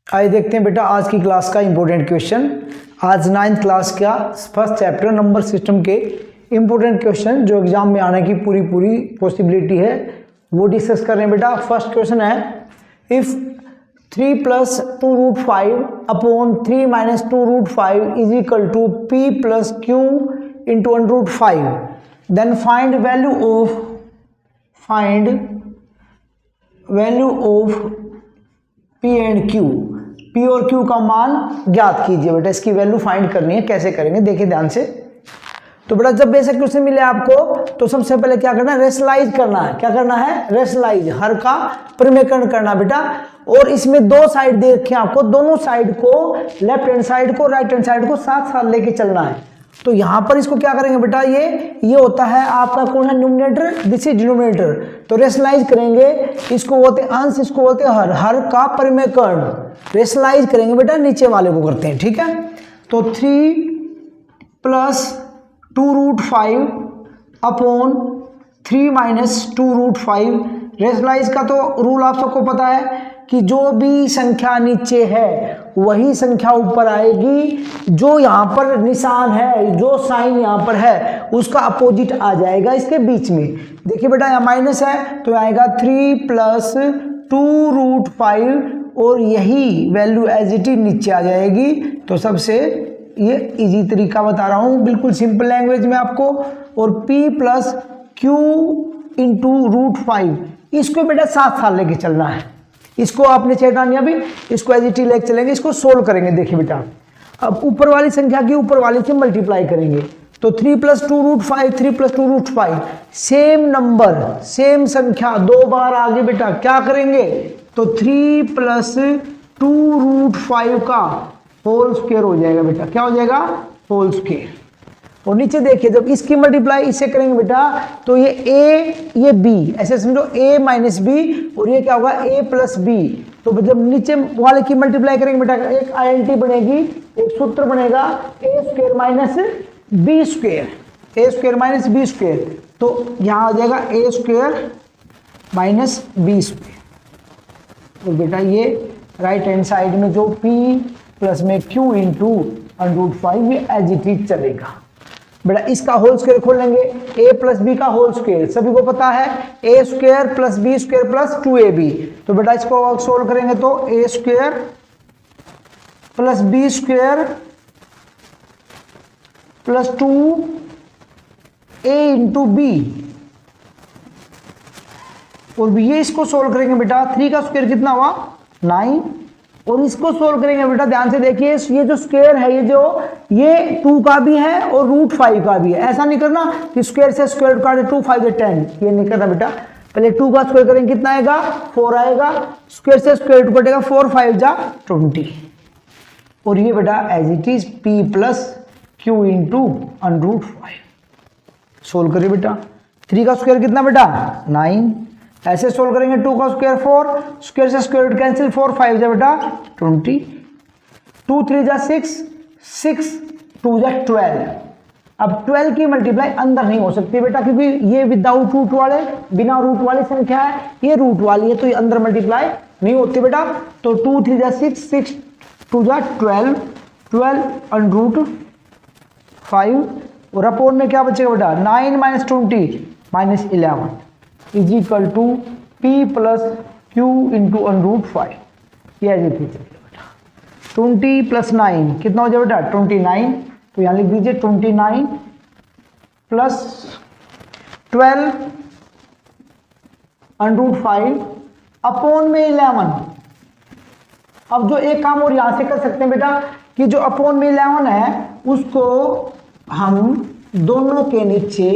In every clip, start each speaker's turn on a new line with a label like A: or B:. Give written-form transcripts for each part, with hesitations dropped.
A: आइए देखते हैं बेटा आज की क्लास का इम्पोर्टेंट क्वेश्चन। आज 9th क्लास का फर्स्ट चैप्टर नंबर सिस्टम के इम्पोर्टेंट क्वेश्चन जो एग्जाम में आने की पूरी पॉसिबिलिटी है वो डिस्कस कर रहे हैं बेटा। फर्स्ट क्वेश्चन है, if 3 + 2√5 upon 3 - 2√5 is equal to p + q into √5, then find value of p and q। p और q का मान ज्ञात कीजिए बेटा। इसकी वैल्यू फाइंड करनी है, कैसे करेंगे देखिए ध्यान से। तो बेटा जब बेसिक क्वेश्चन मिले आपको तो सबसे पहले क्या करना है, रेशनलाइज करना है। क्या करना है, रेशनलाइज, हर का परिमेयकरण करना बेटा। और इसमें दो साइड दे रखे हैं आपको, दोनों साइड को, लेफ्ट हैंड साइड को, राइट हैंड साइड को साथ साथ लेके चलना है। तो यहां पर इसको क्या करेंगे बेटा, ये होता है आपका कौन है, न्यूमरेटर, दिस इज डिनोमिनेटर। तो रेशनलाइज करेंगे, इसको बोलते हैं अंश, इसको बोलते हैं हर, हर का परिमेयकरण। रेशनलाइज करेंगे बेटा, नीचे वाले को करते हैं, ठीक है। तो 3 + 2√5 अपॉन 3 - 2√5। रेशनलाइज का तो रूल आप सबको पता है कि जो भी संख्या नीचे है वही संख्या ऊपर आएगी। जो यहाँ पर निशान है, जो साइन यहाँ पर है उसका अपोजिट आ जाएगा इसके बीच में। देखिए बेटा यहाँ माइनस है तो आएगा 3 + 2√5 और यही वैल्यू एज इट इज नीचे आ जाएगी। तो सबसे ये इजी तरीका बता रहा हूँ, बिल्कुल सिंपल लैंग्वेज में आपको। और p + q इंटू √5 इसको बेटा साथ साथ लेके चलना है। इसको आपने छेड़ना नहीं अभी, इसको एज इट इज लेके चलेंगे, इसको सोल्व करेंगे। देखिए बेटा अब ऊपर वाली संख्या की ऊपर वाली से मल्टीप्लाई करेंगे। तो 3 + 2√5, 3 + 2√5 सेम नंबर, सेम संख्या दो बार आगे बेटा क्या करेंगे, तो 3 + 2√5 का होल स्क्वायर हो जाएगा बेटा। क्या हो जाएगा, होल स्क्वायर। और नीचे देखिए जब इसकी मल्टीप्लाई इससे करेंगे बेटा तो ये a ये b, ऐसे समझो a - b और ये क्या होगा a + b। तो जब नीचे वाले की मल्टीप्लाई करेंगे बेटा एक आइडेंटिटी बनेगी, एक सूत्र बनेगा a² - b², a² - b²। तो यहाँ आ जाएगा a² - b²। तो बेटा ये राइट हैंड साइड में जो p प्लस में q इंटू √5 ये एज इट इज चलेगा बेटा। इसका होल स्क्वायर खोल लेंगे, a + b का होल स्क्वायर सभी को पता है, a² + b² + 2ab। तो बेटा इसको सोल्व करेंगे तो a² + b² + 2a into b। और ये इसको सोल्व करेंगे बेटा, 3 का स्क्वायर कितना हुआ 9। और इसको सोल्व करेंगे बेटा ध्यान से देखिए, ये जो स्क्वायर है ये 2 का भी है और √5 का भी है। ऐसा नहीं करना कि स्क्वायर से स्क्वायर रूट काटे 2 5 10, ये नहीं करना बेटा। पहले 2 का स्क्वायर करेंगे कितना आएगा 4 आएगा, स्क्वायर से स्क्वायर रूट कटेगा 4 5 जा 20। और ये बेटा as it is p + q into √5। Solve करिए बेटा, 3 का स्क्वायर कितना बेटा 9, ऐसे सोल्व करेंगे 2 का स्क्वायर 4, स्क्वायर से स्क्वायर रूट कैंसिल 4 5 जा बेटा 20, 2 3 जा 6, 6 2 जा 12। अब 12 की मल्टीप्लाई अंदर नहीं हो सकती बेटा क्योंकि ये विदाउट रूट वाले, बिना रूट वाली संख्या है, ये रूट वाली है तो ये अंदर मल्टीप्लाई नहीं होती बेटा। तो 2 3 जा 6, 6 2 जा 12, 12 √5 और अपॉन में क्या बचेगा बेटा 9 - 20 - 11 is equal to p + q into √5। ये एज इट इज बेटा 20 + 9 कितना हो जाएगा बेटा 29। तो यहाँ लिख दीजिए 29 + 12 √5 अपॉन में 11। अब जो एक काम और यहां से कर सकते हैं बेटा कि जो अपॉन में 11 है उसको हम दोनों के नीचे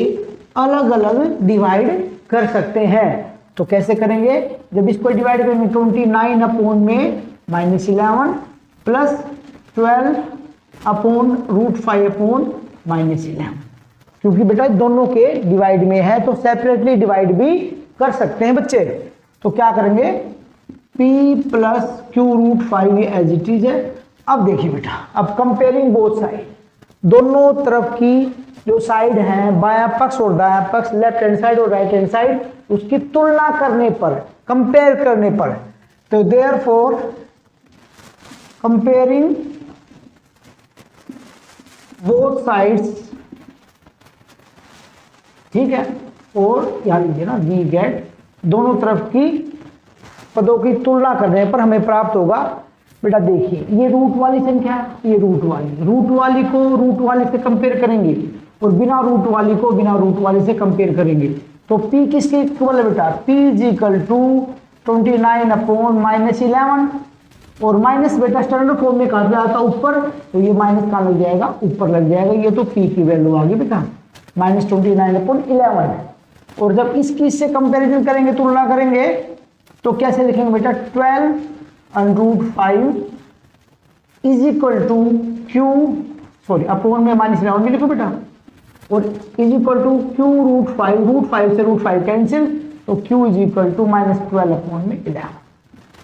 A: अलग अलग डिवाइड कर सकते हैं। तो कैसे करेंगे, जब इसको डिवाइड करेंगे 29 अपॉन में -11 प्लस 12 अपॉन √5 अपॉन -11। क्योंकि बेटा दोनों के डिवाइड में है तो सेपरेटली डिवाइड भी कर सकते हैं बच्चे। तो क्या करेंगे p + q √5 ये एज इट इज है। अब देखिए बेटा, अब कंपेयरिंग बोथ साइड, दोनों तरफ की जो साइड है बायां पक्ष और दायां पक्ष, लेफ्ट हैंड साइड और राइट हैंड साइड, उसकी तुलना करने पर, कंपेयर करने पर, तो देयरफॉर कंपेयरिंग बोथ साइड्स, ठीक है, और याद लीजिए ना, वी गेट, दोनों तरफ की पदों की तुलना करने पर हमें प्राप्त होगा। बेटा देखिए, ये रूट वाली संख्या, ये रूट वाली को रूट वाली से कंपेयर करेंगे और बिना रूट वाली को बिना रूट वाली से कंपेयर करेंगे। तो p किसके इक्वल है बेटा, p is equal to 29 upon -11, और माइनस बेटा स्टैंडर्ड फॉर्म में कहा जाता है ऊपर, तो ये माइनस कहाँ लग जाएगा, ऊपर लग जाएगा। ये तो p की वैल्यू आ गई बेटा -29 अपॉन 11। और जब इसकी इससे कंपैरिजन करेंगे, तुलना करेंगे, तो कैसे लिखेंगे बेटा, 12√5 is equal to q, sorry upon में -11 भी लिखो बेटा, और इज इक्वल टू q√5, √5 से √5 कैंसिल, तो q is equal to -12 upon में 11।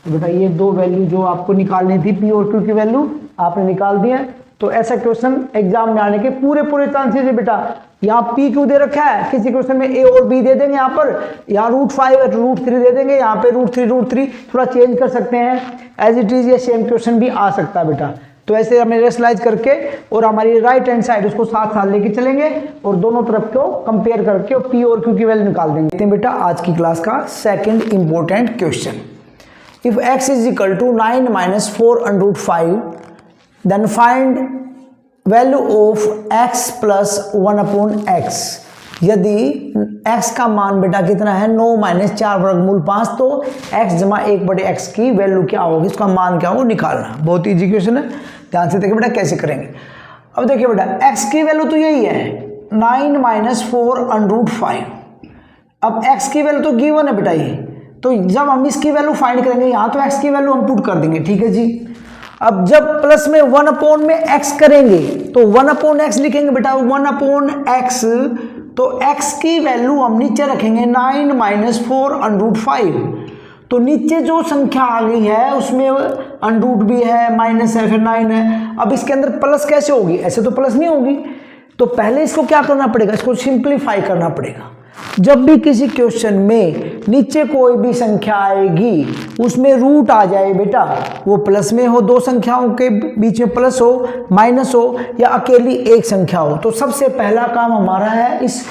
A: तो बेटा ये दो वैल्यू जो आपको निकालनी थी, p और q की वैल्यू आपने निकाल दी है। तो ऐसा क्वेश्चन एग्जाम में आने के पूरे चांसेस है बेटा। यहाँ p क्यों दे रखा है, किसी क्वेश्चन में a और b दे देंगे, यहाँ पर यहाँ √5 है तो √3 दे देंगे, यहाँ पे √3 थोड़ा चेंज कर सकते हैं, एज इट इज ये सेम क्वेश्चन भी आ सकता है बेटा। तो ऐसे हमें रेशनलाइज करके और हमारी राइट हैंड साइड उसको साथ लेके चलेंगे और दोनों तरफ को कंपेयर करके p और q की वैल्यू निकाल देंगे। बेटा आज की क्लास का second important question, if x is equal to 9 - 4√5 then find value of x plus 1 upon x। यदि x का मान बेटा कितना है, 9 - 4 वर्गमूल 5, तो x जमा 1/x की वैल्यू क्या होगी, इसका मान क्या होगा निकालना। बहुत ईजी क्वेश्चन है, ध्यान से देखिए बेटा कैसे करेंगे। अब देखिए बेटा x की वैल्यू तो यही है 9 - 4√5। अब x की वैल्यू तो गिवन है बेटा ये, तो जब हम इसकी वैल्यू फाइंड करेंगे, यहाँ तो x की वैल्यू हम पुट कर देंगे, ठीक है जी। अब जब प्लस में 1 अपॉन में x करेंगे तो 1 अपॉन x लिखेंगे बेटा, 1 अपॉन x, तो x की वैल्यू हम नीचे रखेंगे 9 - 4√5। तो नीचे जो संख्या आ गई है उसमें √ भी है, माइनस है, फिर 9 है। अब इसके अंदर प्लस कैसे होगी, ऐसे तो प्लस नहीं होगी, तो पहले इसको क्या करना पड़ेगा, इसको सिंप्लीफाई करना पड़ेगा। जब भी किसी क्वेश्चन में नीचे कोई भी संख्या आएगी उसमें रूट आ जाए बेटा, वो प्लस में हो, दो संख्याओं के बीच में प्लस हो, माइनस हो, या अकेली एक संख्या हो, तो सबसे पहला काम हमारा है इस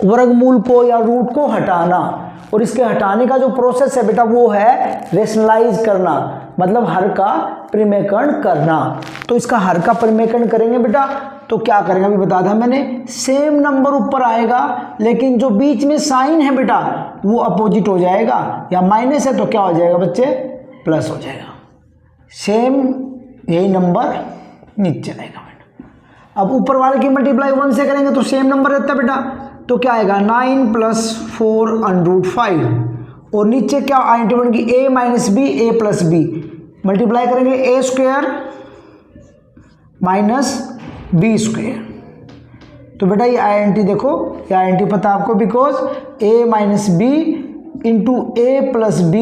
A: वर्गमूल को या रूट को हटाना। और इसके हटाने का जो प्रोसेस है बेटा वो है रेशनलाइज करना, मतलब हर का परिमेयकरण करना। तो इसका हर का परिमेयकरण करेंगे बेटा, तो क्या करेंगे अभी बता था मैंने, सेम नंबर ऊपर आएगा लेकिन जो बीच में साइन है बेटा वो अपोजिट हो जाएगा, या माइनस है तो क्या हो जाएगा बच्चे, प्लस हो जाएगा। सेम यही नंबर नीचे आएगा बेटा। अब ऊपर वाले की मल्टीप्लाई 1 से करेंगे तो सेम नंबर रहता है बेटा, तो क्या आएगा 9 + 4√5, और नीचे क्या आइडेंटिटी बनेगी a - b, a + b, multiply करेंगे a² - b²। तो बेटा ये आइडेंटिटी देखो, ये आइडेंटिटी पता है आपको, because a - b into a + b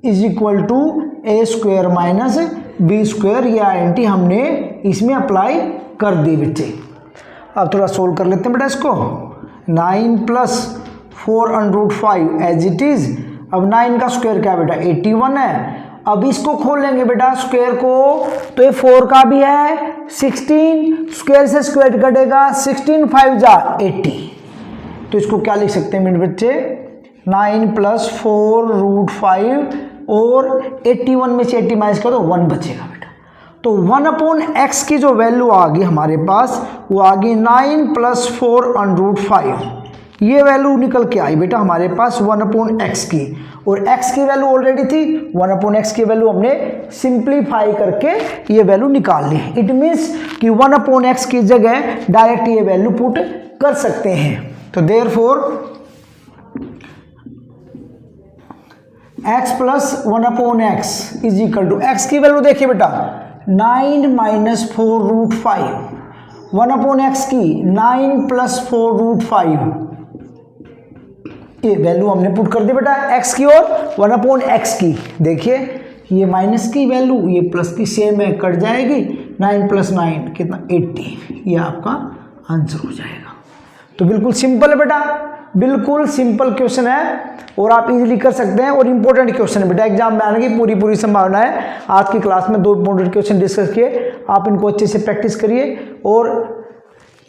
A: is equal to a² - b²। ये आइडेंटिटी हमने इसमें अप्लाई कर दी बच्चे। अब थोड़ा सोल्व कर लेते हैं बेटा इसको। 9 + 4√5 एज इट इज। अब 9 का स्क्वायर क्या बेटा 81 है। अब इसको खोल लेंगे बेटा स्क्वायर को, तो ये 4 का भी है 16, स्क्वायर से स्क्वायर कटेगा 16 × 5 = 80। तो इसको क्या लिख सकते हैं मेरे बच्चे, 9 + 4√5 और 81 में से 80 माइनस कर दो 1 बचेगा बेटा। तो 1 अपॉन x की जो वैल्यू आ गई हमारे पास वो आ गई 9 + 4√5। ये वैल्यू निकल के आई बेटा हमारे पास 1 अपॉन x की, और x की वैल्यू ऑलरेडी थी 1 अपॉन x की वैल्यू हमने सिंप्लीफाई करके ये वैल्यू निकाल ली। इट मीन्स कि 1 अपॉन x की जगह डायरेक्ट ये वैल्यू पुट कर सकते हैं। तो therefore x + 1 upon x is equal to, x की वैल्यू देखिए बेटा 9 - 4√5, 1 अपॉन x की 9 + 4√5, ये वैल्यू हमने पुट कर दी बेटा x की और 1 अपॉन x की। देखिए ये माइनस की वैल्यू ये प्लस की सेम है, कट जाएगी, 9 + 9 कितना 80, ये आपका आंसर हो जाएगा। तो बिल्कुल सिंपल है बेटा। बिल्कुल सिंपल क्वेश्चन है और आप इजीली कर सकते हैं और इंपॉर्टेंट क्वेश्चन है बेटा, एग्जाम में आने की पूरी संभावना है। आज की क्लास में 2 इंपॉर्टेंट क्वेश्चन डिस्कस किए, आप इनको अच्छे से प्रैक्टिस करिए और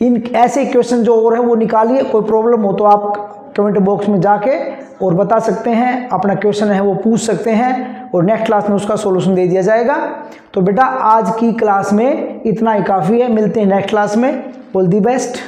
A: इन ऐसे क्वेश्चन जो और है वो निकालिए। कोई प्रॉब्लम हो तो आप कमेंट बॉक्स में जाके और बता सकते हैं, अपना क्वेश्चन है वो पूछ सकते हैं और नेक्स्ट क्लास में उसका सॉल्यूशन दे दिया जाएगा। तो बेटा आज की क्लास में इतना ही काफ़ी है, मिलते हैं नेक्स्ट क्लास में। All the best.